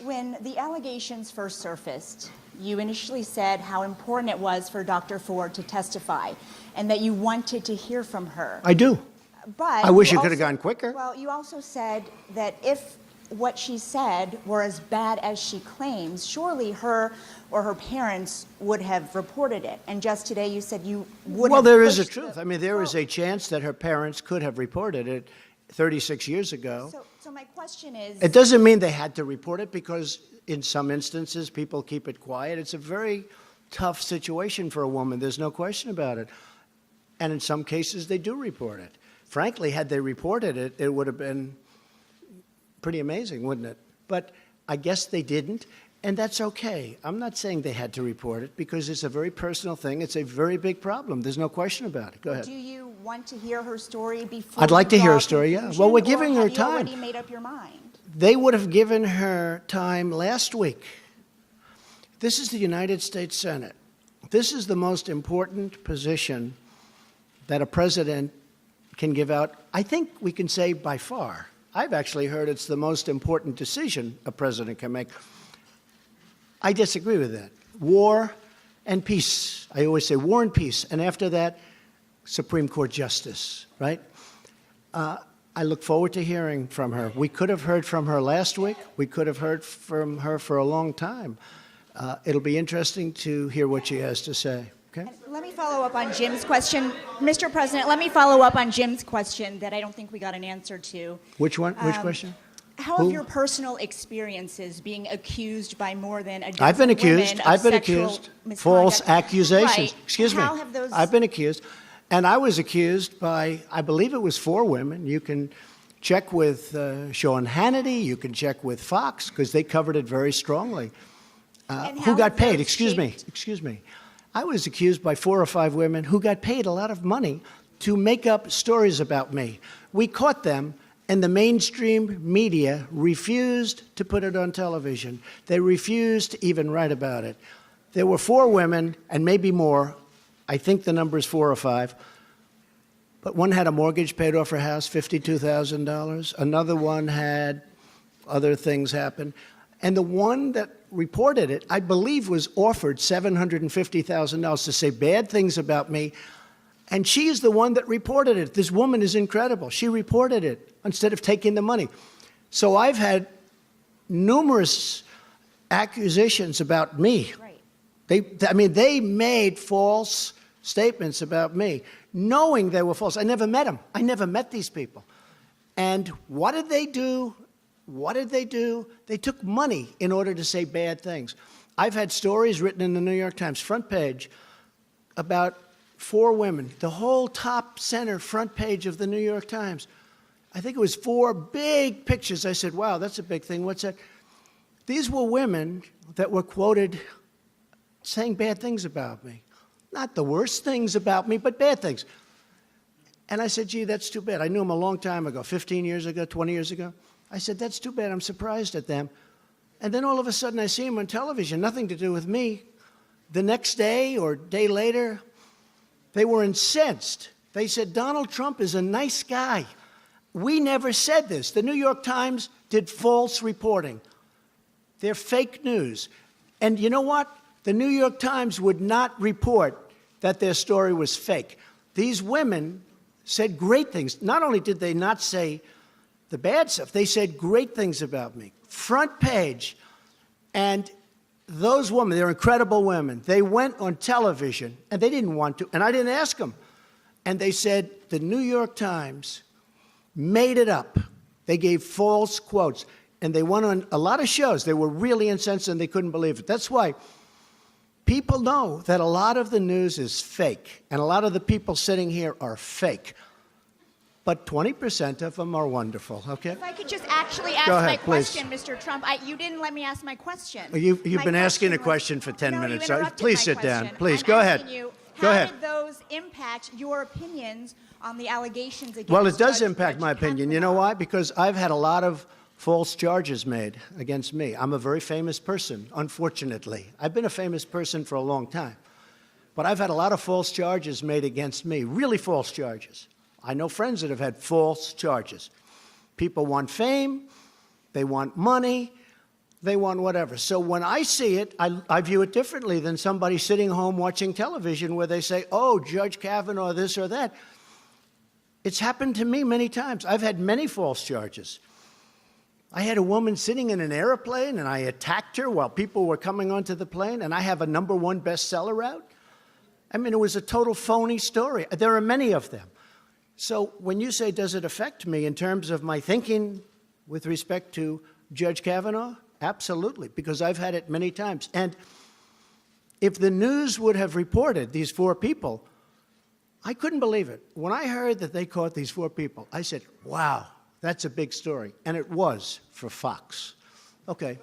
When the allegations first surfaced, you initially said how important it was for Dr. Ford to testify and that you wanted to hear from her. I do. But I wish you it could have also- gone quicker. Well, you also said that if what she said were as bad as she claims, surely her or her parents would have reported it. And just today you said you would Well, have there is a pushed truth. the- I mean, there is a chance that her parents could have reported it 36 years ago. So my question is... It doesn't mean they had to report it because in some instances people keep it quiet. It's a very tough situation for a woman. There's no question about it. And in some cases they do report it. Frankly, had they reported it, it would have been pretty amazing, wouldn't it? But I guess they didn't, and that's okay. I'm not saying they had to report it because it's a very personal thing. It's a very big problem. There's no question about it. Go ahead. Do you want to hear her story before I'd like you to hear draw her a story, yeah. conclusion, Well, we're or giving her have you time. already made up your mind? They would have given her time last week. This is the United States Senate. This is the most important position that a president can give out. I think we can say by far. I've actually heard it's the most important decision a president can make. I disagree with that. War and peace. I always say war and peace. And after that, Supreme Court justice, right? I look forward to hearing from her. We could have heard from her last week. We could have heard from her for a long time. It'll be interesting to hear what she has to say. Okay? Let me follow up on Jim's question. Mr. President, let me follow up on Jim's question that I don't think we got an answer to. Which one? Which question? How Who? have your personal experiences being accused by more than a dozen I've been accused. women of I've been sexual accused. misconduct? False accusations. Right. Excuse me. How have those... I've been accused. And I was accused by, I believe it was 4 women. You can check with Sean Hannity. You can check with Fox because they covered it very strongly. And Who how got have paid? those Excuse me. shaped- Excuse me. I was accused by 4 or 5 women who got paid a lot of money to make up stories about me. We caught them, and the mainstream media refused to put it on television. They refused to even write about it. There were 4 women, and maybe more. I think the number is 4 or 5. But one had a mortgage paid off her house, $52,000. Another one had other things happen. And the one that reported it, I believe, was offered $750,000 to say bad things about me. And she is the one that reported it. This woman is incredible. She reported it instead of taking the money. So I've had numerous accusations about me. Right. They made false statements about me, knowing they were false. I never met them. I never met these people. And what did they do? What did they do? They took money in order to say bad things. I've had stories written in the New York Times front page about 4 women, the whole top center front page of the New York Times. I think it was 4 big pictures. I said, wow, that's a big thing. What's that? These were women that were quoted saying bad things about me. Not the worst things about me, but bad things. And I said, gee, that's too bad. I knew them a long time ago, 15 years ago, 20 years ago. I said, that's too bad. I'm surprised at them. And then all of a sudden I see them on television, nothing to do with me. The next day or day later, they were incensed. They said, Donald Trump is a nice guy. We never said this. The New York Times did false reporting. They're fake news. And you know what? The New York Times would not report that their story was fake. These women said great things. Not only did they not say the bad stuff, they said great things about me. Front page. And those women, they're incredible women. They went on television, and they didn't want to, and I didn't ask them. And they said the New York Times made it up. They gave false quotes. And they went on a lot of shows. They were really incensed, and they couldn't believe it. That's why people know that a lot of the news is fake, and a lot of the people sitting here are fake. But 20% of them are wonderful, okay? If I could just actually ask Go ahead, my please. question, Mr. Trump. You didn't let me ask my question. You've My been asking question a was- question for 10 No, you minutes. So interrupted please my sit down. question. Please, I'm go ahead. asking you, Go how ahead. did those impact your opinions on the allegations against Well, it does Judge impact my opinion. You know why? Because I've had a lot of false charges made against me. I'm a very famous person, unfortunately. I've been a famous person for a long time. But I've had a lot of false charges made against me, really false charges. I know friends that have had false charges. People want fame, they want money, They want whatever. So when I see it, I view it differently than somebody sitting home watching television where they say, oh, Judge Kavanaugh, this or that. It's happened to me many times. I've had many false charges. I had a woman sitting in an airplane, and I attacked her while people were coming onto the plane, and I have a #1 bestseller out. I mean, it was a total phony story. There are many of them. So when you say, does it affect me in terms of my thinking with respect to Judge Kavanaugh? Absolutely, because I've had it many times. And if the news would have reported these 4 people, I couldn't believe it. When I heard that they caught these 4 people, I said, wow, that's a big story. And it was for Fox. Okay.